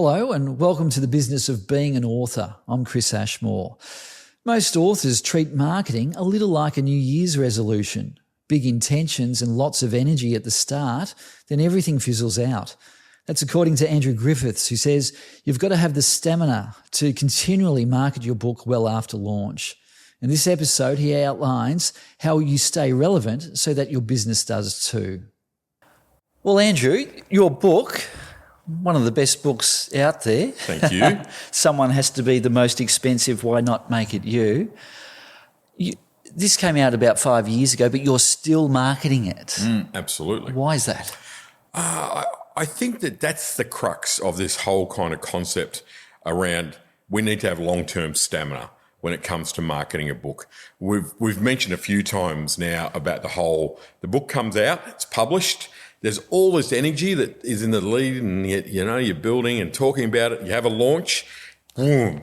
Hello and welcome to the business of being an author. I'm Chris Ashmore. Most authors treat marketing a little like a New Year's resolution. Big intentions and lots of energy at the start, then everything fizzles out. That's according to Andrew Griffiths, who says you've got to have the stamina to continually market your book well after launch. In this episode, he outlines how you stay relevant so that your business does too. Well, Andrew, your book, one of the best books out there. Thank you. Someone has to be the most expensive. Why not make it you? This came out about 5 years ago, but you're still marketing it. Absolutely. Why is that? I think that's the crux of this whole kind of concept around we need to have long-term stamina when it comes to marketing a book. We've mentioned a few times now about the book comes out, it's published, there's all this energy that is in the lead and you're building and talking about it. You have a launch, boom,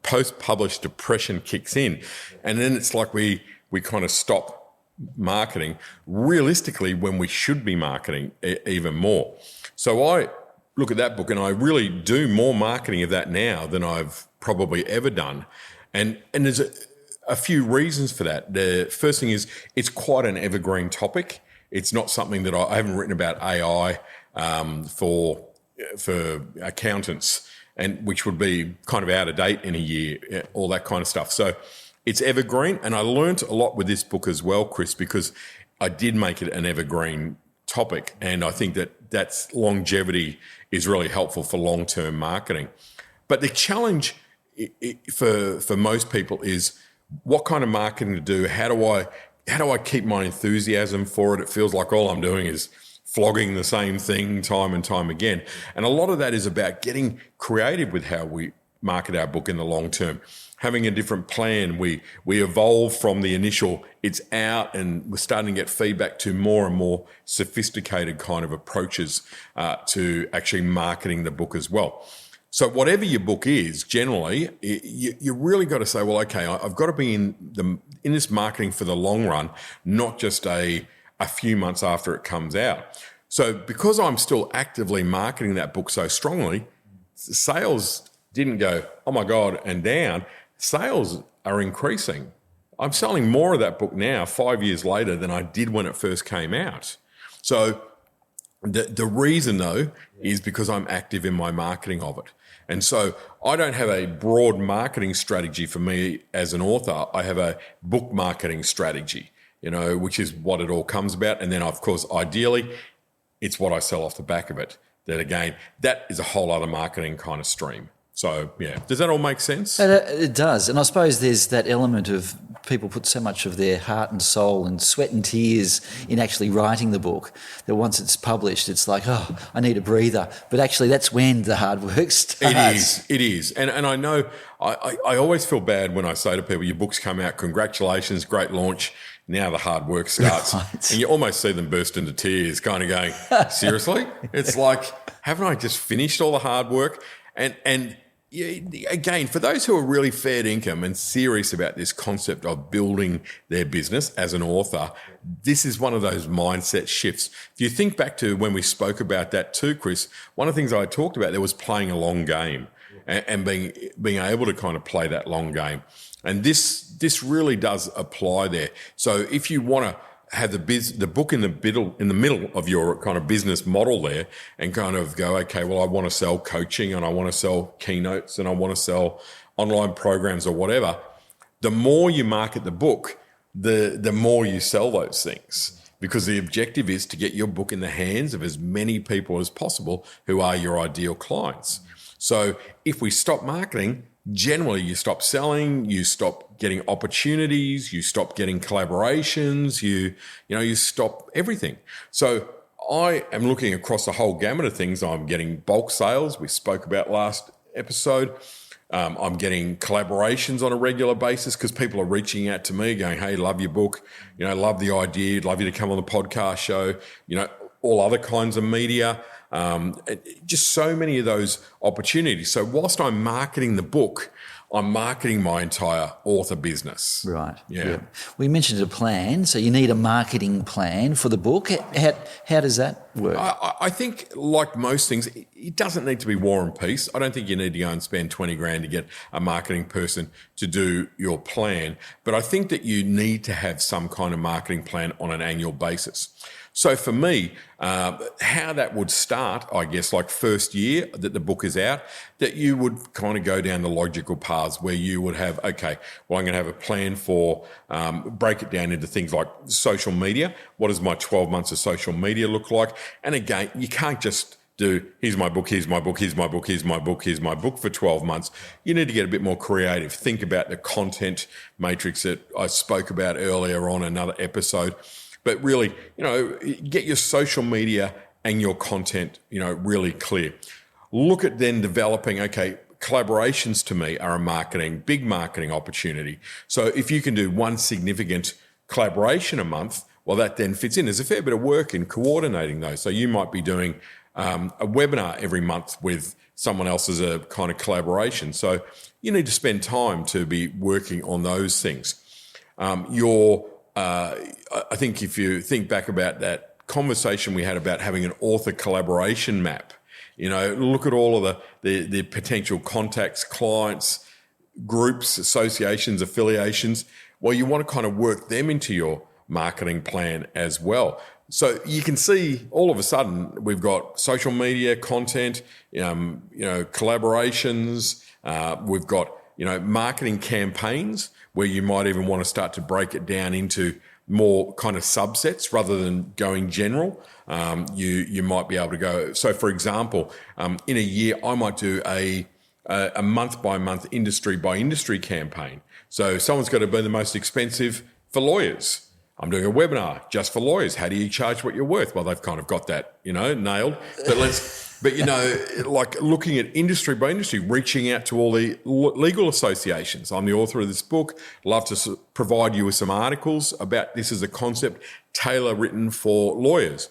post-published depression kicks in. And then it's like we kind of stop marketing realistically when we should be marketing even more. So I look at that book and I really do more marketing of that now than I've probably ever done. And there's a few reasons for that. The first thing is it's quite an evergreen topic. It's not something that I haven't written about AI for accountants, and which would be kind of out of date in a year, all that kind of stuff. So it's evergreen, and I learnt a lot with this book as well, Chris, because I did make it an evergreen topic, and I think that's longevity is really helpful for long-term marketing. But the challenge for most people is what kind of marketing to do. How do I keep my enthusiasm for it? It feels like all I'm doing is flogging the same thing time and time again. And a lot of that is about getting creative with how we market our book in the long term, having a different plan. We evolve from the initial it's out, and we're starting to get feedback to more and more sophisticated kind of approaches to actually marketing the book as well. So whatever your book is, generally, you really got to say, well, okay, I've got to be in this marketing for the long run, not just a few months after it comes out. So because I'm still actively marketing that book so strongly, sales didn't go, oh my God, and down. Sales are increasing. I'm selling more of that book now 5 years later than I did when it first came out. So the reason, though, is because I'm active in my marketing of it. And so I don't have a broad marketing strategy for me as an author. I have a book marketing strategy, which is what it all comes about. And then, of course, ideally, it's what I sell off the back of it. That, again, that is a whole other marketing kind of stream. So, yeah, does that all make sense? It does. And I suppose there's that element of people put so much of their heart and soul and sweat and tears in actually writing the book that once it's published, it's like, oh, I need a breather. But actually, that's when the hard work starts. It is. And I know I always feel bad when I say to people, your book's come out, congratulations, great launch. Now the hard work starts. Right. And you almost see them burst into tears, kind of going, seriously? It's like, haven't I just finished all the hard work? And again, for those who are really fair income and serious about this concept of building their business as an author, this is one of those mindset shifts. If you think back to when we spoke about that too, Chris, one of the things I talked about there was playing a long game and being able to kind of play that long game. And this really does apply there. So if you want to have the book in the middle of your kind of business model there and kind of go, okay, well, I want to sell coaching and I want to sell keynotes and I want to sell online programs or whatever. The more you market the book, the more you sell those things, because the objective is to get your book in the hands of as many people as possible who are your ideal clients. So if we stop marketing, generally you stop selling, you stop getting opportunities, you stop getting collaborations, you stop everything. So I am looking across the whole gamut of things. I'm getting bulk sales, we spoke about last episode. I'm getting collaborations on a regular basis because people are reaching out to me going, hey, love your book, love the idea, love you to come on the podcast show, all other kinds of media. Just so many of those opportunities. So whilst I'm marketing the book, I'm marketing my entire author business. Right. Yeah. We mentioned a plan, so you need a marketing plan for the book. How does that work? I think, like most things, it doesn't need to be War and Peace. I don't think you need to go and spend 20 grand to get a marketing person to do your plan. But I think that you need to have some kind of marketing plan on an annual basis. So for me, how that would start, I guess, like first year that the book is out, that you would kind of go down the logical paths where you would have, okay, well, I'm going to have a plan for, break it down into things like social media. What does my 12 months of social media look like? And again, you can't just do, here's my book, here's my book, here's my book, here's my book, here's my book for 12 months. You need to get a bit more creative. Think about the content matrix that I spoke about earlier on another episode. But really, get your social media and your content, really clear. Look at then developing, okay, collaborations to me are a big marketing opportunity. So if you can do one significant collaboration a month, well, that then fits in. There's a fair bit of work in coordinating those. So you might be doing a webinar every month with someone else as a kind of collaboration. So you need to spend time to be working on those things. I think if you think back about that conversation we had about having an author collaboration map, look at all of the potential contacts, clients, groups, associations, affiliations. Well, you want to kind of work them into your marketing plan as well. So you can see all of a sudden we've got social media, content, collaborations. We've got, marketing campaigns where you might even want to start to break it down into more kind of subsets rather than going general. You might be able to go. So, for example, in a year, I might do a month by month, industry by industry campaign. So someone's got to be the most expensive for lawyers. I'm doing a webinar just for lawyers. How do you charge what you're worth? Well, they've kind of got that, nailed. But like looking at industry by industry, reaching out to all the legal associations. I'm the author of this book. Love to provide you with some articles about this as a concept, tailor written for lawyers.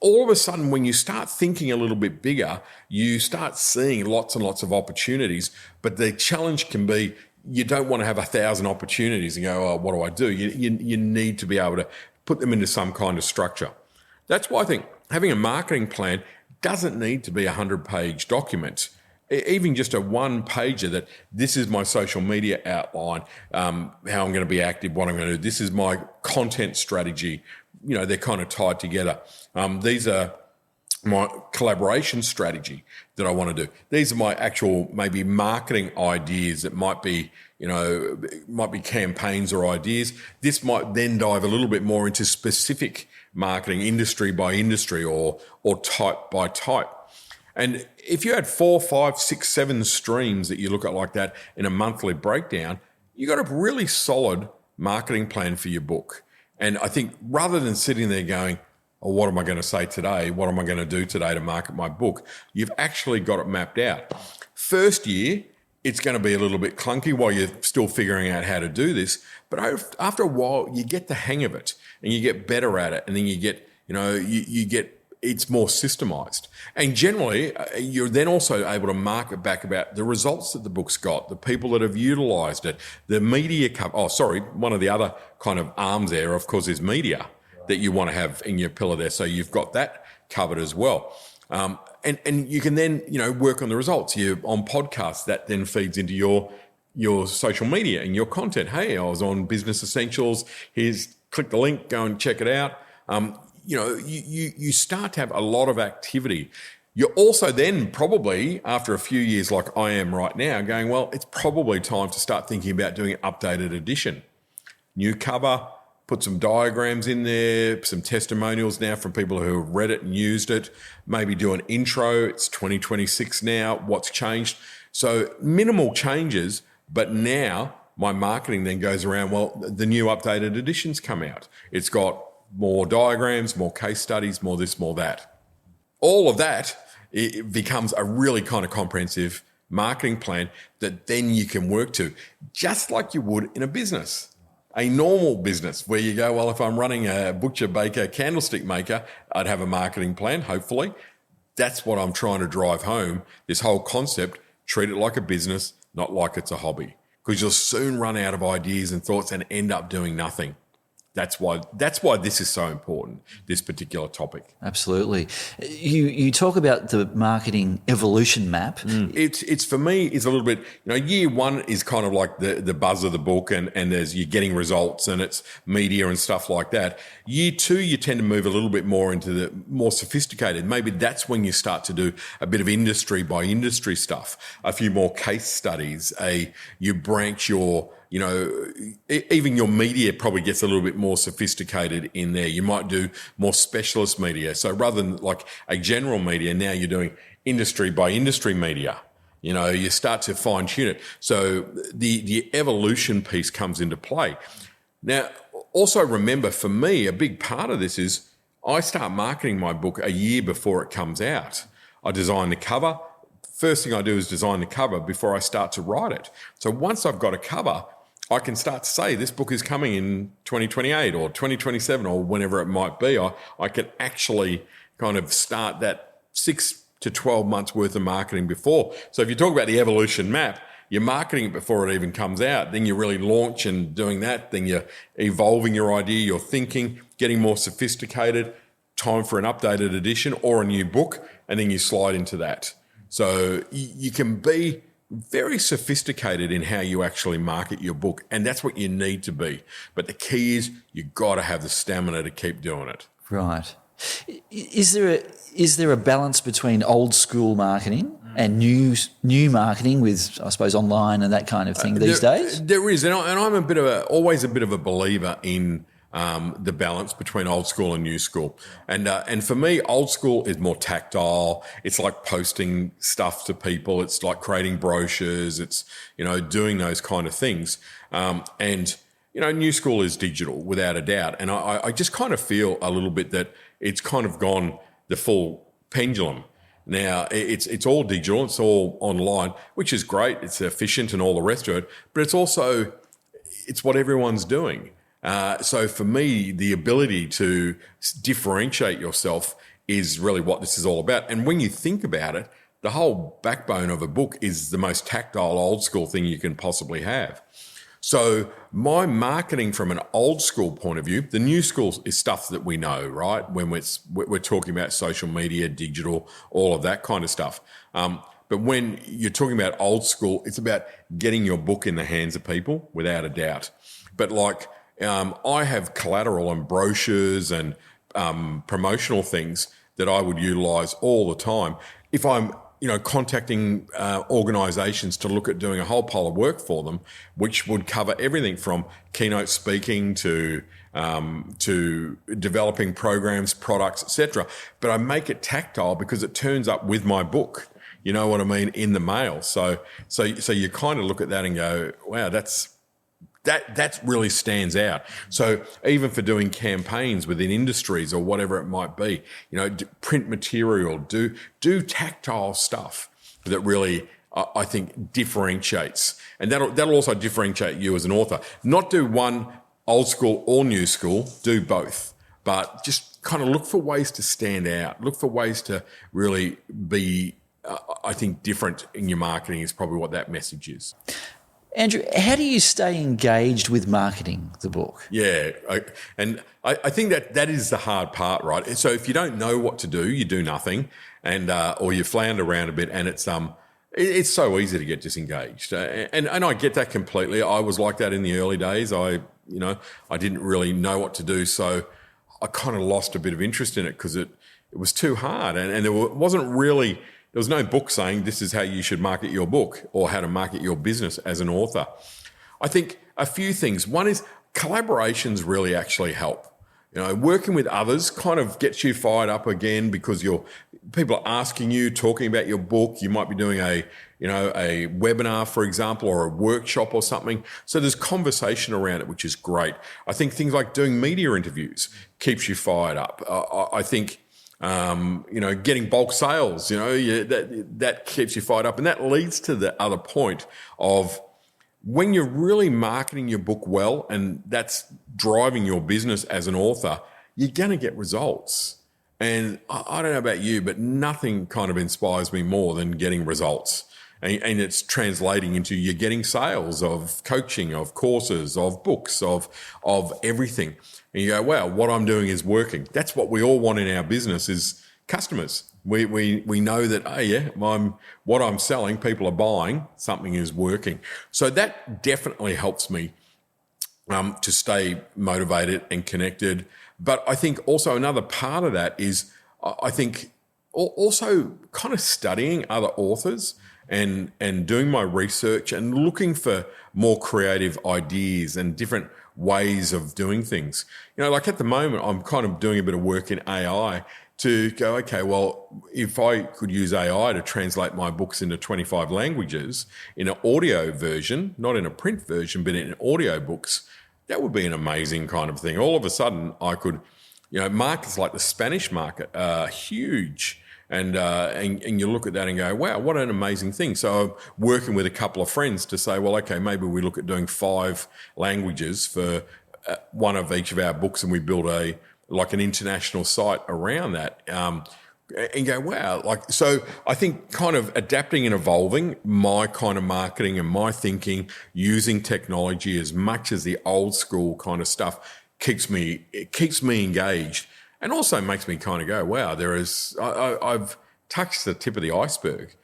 All of a sudden, when you start thinking a little bit bigger, you start seeing lots and lots of opportunities. But the challenge can be, you don't want to have 1,000 opportunities and go, oh, what do I do? You need to be able to put them into some kind of structure. That's why I think having a marketing plan doesn't need to be a 100-page document. Even just a one-pager that this is my social media outline, how I'm going to be active, what I'm going to do. This is my content strategy. They're kind of tied together. These are my collaboration strategy that I want to do. These are my actual maybe marketing ideas that might be campaigns or ideas. This might then dive a little bit more into specific marketing, industry by industry or type by type. And if you had 4, 5, 6, 7 streams that you look at like that in a monthly breakdown, you got a really solid marketing plan for your book. And I think rather than sitting there going, oh, what am I going to say today? What am I going to do today to market my book? You've actually got it mapped out. First year, it's going to be a little bit clunky while you're still figuring out how to do this. But after a while, you get the hang of it and you get better at it. And then you get, it's more systemized. And generally, you're then also able to market back about the results that the book's got, the people that have utilized it, the media one of the other kind of arms there, of course, is media that you want to have in your pillar there. So you've got that covered as well. And you can then, work on the results. You're on podcasts, that then feeds into your social media and your content. Hey, I was on Business Essentials. Click the link, go and check it out. You start to have a lot of activity. You're also then probably, after a few years like I am right now, going, well, it's probably time to start thinking about doing an updated edition. New cover, put some diagrams in there, some testimonials now from people who have read it and used it, maybe do an intro. It's 2026 now. What's changed? So minimal changes, but now my marketing then goes around, well, the new updated editions come out. It's got more diagrams, more case studies, more this, more that. All of that, it becomes a really kind of comprehensive marketing plan that then you can work to, just like you would in a business. A normal business where you go, well, if I'm running a butcher, baker, candlestick maker, I'd have a marketing plan, hopefully. That's what I'm trying to drive home, this whole concept. Treat it like a business, not like it's a hobby, because you'll soon run out of ideas and thoughts and end up doing nothing. That's why this is so important, this particular topic. Absolutely. You talk about the marketing evolution map. It's for me, it's a little bit, year one is kind of like the buzz of the book and there's you're getting results and it's media and stuff like that. Year two, you tend to move a little bit more into the more sophisticated. Maybe that's when you start to do a bit of industry by industry stuff, a few more case studies, you branch your, even your media probably gets a little bit more sophisticated in there. You might do more specialist media. So rather than like a general media, now you're doing industry by industry media. You start to fine tune it. So the evolution piece comes into play. Now, also remember, for me, a big part of this is I start marketing my book a year before it comes out. I design the cover. First thing I do is design the cover before I start to write it. So once I've got a cover, I can start to say this book is coming in 2028 or 2027 or whenever it might be. I can actually kind of start that 6 to 12 months worth of marketing before. So if you talk about the evolution map, you're marketing it before it even comes out. Then you really launch and doing that. Then you're evolving your idea, your thinking, getting more sophisticated, time for an updated edition or a new book, and then you slide into that. So you can be very sophisticated in how you actually market your book, and that's what you need to be. But the key is you've got to have the stamina to keep doing it. Right. Is there a balance between old school marketing and new marketing with, I suppose, online and that kind of thing these days? There is, and I'm always a bit of a believer in the balance between old school and new school. And for me, old school is more tactile. It's like posting stuff to people. It's like creating brochures. It's, doing those kind of things. And new school is digital without a doubt. And I just kind of feel a little bit that it's kind of gone the full pendulum. Now, it's all digital. It's all online, which is great. It's efficient and all the rest of it. But it's what everyone's doing. So for me, the ability to differentiate yourself is really what this is all about. And when you think about it, the whole backbone of a book is the most tactile old school thing you can possibly have. So my marketing from an old school point of view, the new school is stuff that we know, right? When we're talking about social media, digital, all of that kind of stuff. But when you're talking about old school, it's about getting your book in the hands of people without a doubt. But I have collateral and brochures and promotional things that I would utilise all the time. If I'm, contacting organisations to look at doing a whole pile of work for them, which would cover everything from keynote speaking to developing programs, products, etc. But I make it tactile because it turns up with my book. You know what I mean? In the mail. So you kind of look at that and go, wow, that really stands out. So even for doing campaigns within industries or whatever it might be, print material, do tactile stuff that really, I think, differentiates. And that'll also differentiate you as an author. Not do one old school or new school, do both. But just kind of look for ways to stand out. Look for ways to really be, I think, different in your marketing is probably what that message is. Andrew, how do you stay engaged with marketing the book? Yeah, I think that is the hard part, right? So if you don't know what to do, you do nothing, and or you flounder around a bit, and it's so easy to get disengaged, and I get that completely. I was like that in the early days. I didn't really know what to do, so I kind of lost a bit of interest in it because it was too hard, and there wasn't really. There was no book saying this is how you should market your book or how to market your business as an author. I think a few things. One is collaborations really actually help. Working with others kind of gets you fired up again because people are asking you, talking about your book. You might be doing a webinar, for example, or a workshop or something. So there's conversation around it, which is great. I think things like doing media interviews keeps you fired up. I think getting bulk sales, that keeps you fired up. And that leads to the other point of when you're really marketing your book well, and that's driving your business as an author, you're going to get results. And I don't know about you, but nothing kind of inspires me more than getting results. And it's translating into you're getting sales of coaching, of courses, of books, of everything. And you go, wow, what I'm doing is working. That's what we all want in our business is customers. We know that, oh yeah, what I'm selling, people are buying, something is working. So that definitely helps me to stay motivated and connected. But I think also another part of that is I think also kind of studying other authors and doing my research and looking for more creative ideas and different ways of doing things. You know, like at the moment, I'm kind of doing a bit of work in AI to go, okay, well, if I could use AI to translate my books into 25 languages in an audio version, not in a print version, but in audio books, that would be an amazing kind of thing. All of a sudden, I could, you know, markets like the Spanish market are huge. And you look at that and go, wow, what an amazing thing. So I'm working with a couple of friends to say, well, okay, maybe we look at doing 5 languages for one of each of our books, and we build an international site around that. And go, wow. So I think kind of adapting and evolving my kind of marketing and my thinking, using technology as much as the old school kind of stuff keeps me engaged. And also makes me kind of go, wow, I've touched the tip of the iceberg.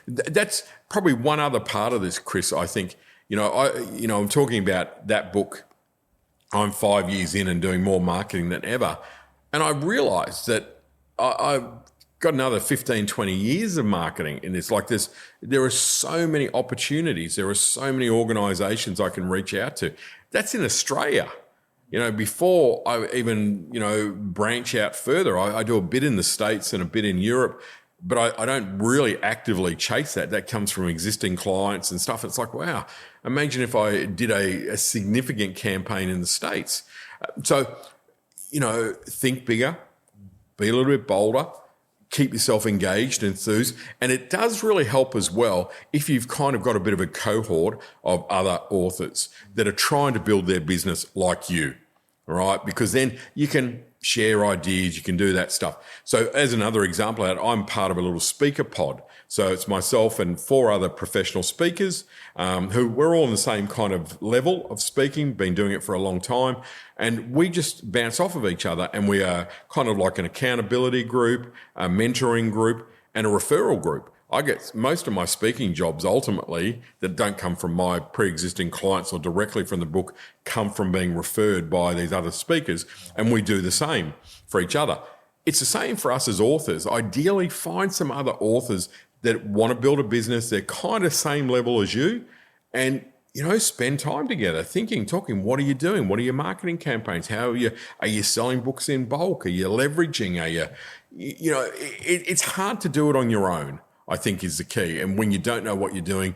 That's probably one other part of this, Chris. I think, I'm talking about that book. I'm 5 years in and doing more marketing than ever. And I realised that I've got another 15, 20 years of marketing. And it's like this, there are so many opportunities. There are so many organisations I can reach out to. That's in Australia. You know, before I even, branch out further, I do a bit in the States and a bit in Europe, but I don't really actively chase that. That comes from existing clients and stuff. It's like, wow, imagine if I did a significant campaign in the States. So, think bigger, be a little bit bolder, keep yourself engaged and enthused. And it does really help as well if you've kind of got a bit of a cohort of other authors that are trying to build their business like you, right? Because then you can share ideas, you can do that stuff. So as another example of that, I'm part of a little speaker pod. So it's myself and 4 other professional speakers who we're all in the same kind of level of speaking, been doing it for a long time. And we just bounce off of each other, and we are kind of like an accountability group, a mentoring group, and a referral group. I get most of my speaking jobs ultimately that don't come from my pre-existing clients or directly from the book, come from being referred by these other speakers, and we do the same for each other. It's the same for us as authors. Ideally, find some other authors that want to build a business. They're kind of same level as you, and spend time together, thinking, talking. What are you doing? What are your marketing campaigns? How are you selling books in bulk? Are you leveraging? Are you, it's hard to do it on your own, I think, is the key. And when you don't know what you're doing,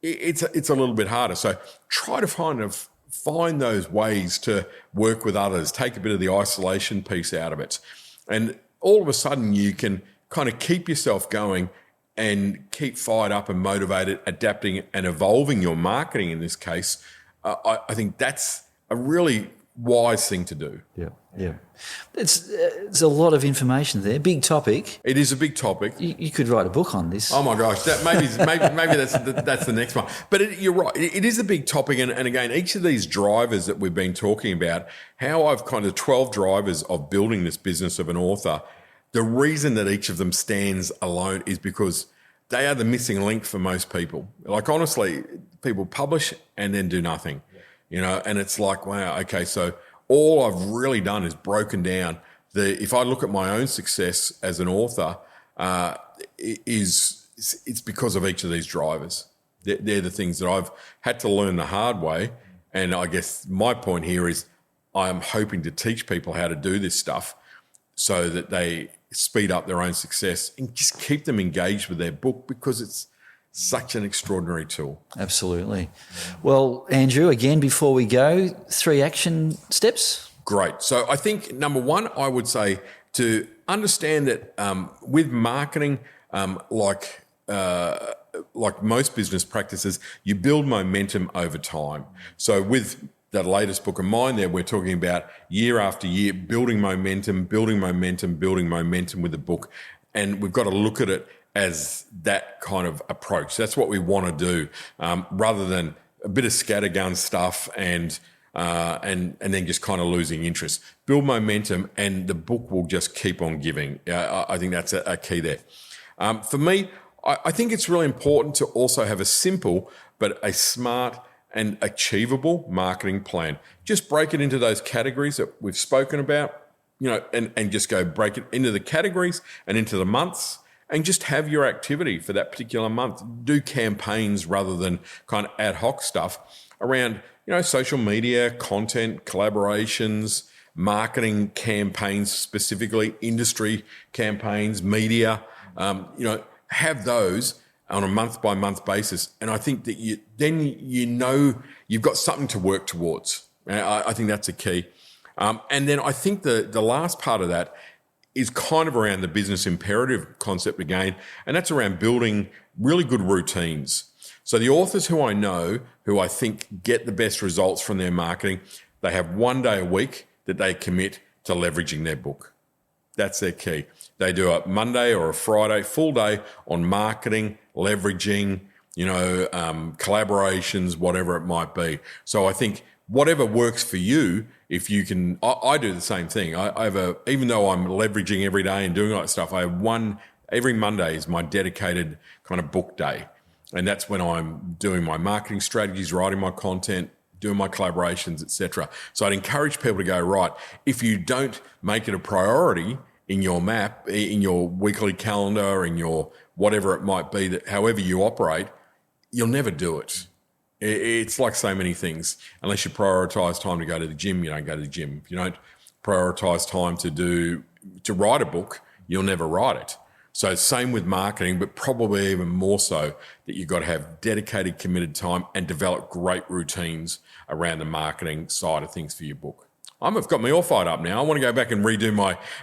it's a little bit harder. So try to find those ways to work with others, take a bit of the isolation piece out of it. And all of a sudden you can kind of keep yourself going and keep fired up and motivated, adapting and evolving your marketing in this case. I think that's a really wise thing to do. Yeah. It's a lot of information there. Big topic. It is a big topic. You could write a book on this. Oh my gosh, maybe that's the next one. But you're right. It is a big topic, and again, each of these drivers that we've been talking about, how I've kind of 12 drivers of building this business of an author. The reason that each of them stands alone is because they are the missing link for most people. Like, honestly, people publish and then do nothing, and it's like, wow, okay, so all I've really done is broken down if I look at my own success as an author, it's because of each of these drivers. They're the things that I've had to learn the hard way. And I guess my point here is I'm hoping to teach people how to do this stuff so that they speed up their own success and just keep them engaged with their book, because it's such an extraordinary tool. Absolutely. Well, Andrew, again, before we go, 3 action steps. Great. So I think number 1, I would say to understand that with marketing, like most business practices, you build momentum over time. So with that latest book of mine there, we're talking about year after year, building momentum with the book. And we've got to look at it as that kind of approach. That's what we want to do, rather than a bit of scattergun stuff and then just kind of losing interest. Build momentum, and the book will just keep on giving. I think that's a key there. For me, I think it's really important to also have a simple but a smart and achievable marketing plan. Just break it into those categories that we've spoken about, and just go break it into the categories and into the months, and just have your activity for that particular month. Do campaigns rather than kind of ad hoc stuff around, social media, content, collaborations, marketing campaigns, specifically industry campaigns, media. Have those on a month-by-month basis. And I think that you've got something to work towards. I think that's a key. And then I think the last part of that is kind of around the business imperative concept again, and that's around building really good routines. So the authors who I know, who I think get the best results from their marketing, they have one day a week that they commit to leveraging their book. That's their key. They do a Monday or a Friday, full day on marketing, leveraging, collaborations, whatever it might be. So I think whatever works for you, if you can, I do the same thing. Even though I'm leveraging every day and doing all that stuff, I have every Monday is my dedicated kind of book day. And that's when I'm doing my marketing strategies, writing my content, doing my collaborations, etc. So I'd encourage people to go, right, if you don't make it a priority in your map, in your weekly calendar, in your whatever it might be, that however you operate, you'll never do it. It's like so many things. Unless you prioritise time to go to the gym, you don't go to the gym. If you don't prioritise time to write a book, you'll never write it. So same with marketing, but probably even more so that you've got to have dedicated, committed time and develop great routines around the marketing side of things for your book. I've got me all fired up now. I want to go back and redo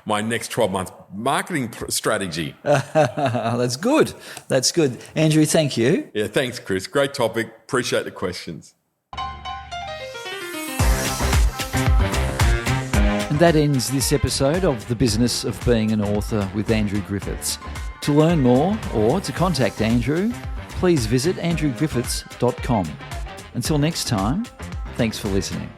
my next 12-month marketing strategy. That's good. That's good. Andrew, thank you. Yeah, thanks, Chris. Great topic. Appreciate the questions. And that ends this episode of The Business of Being an Author with Andrew Griffiths. To learn more or to contact Andrew, please visit andrewgriffiths.com. Until next time, thanks for listening.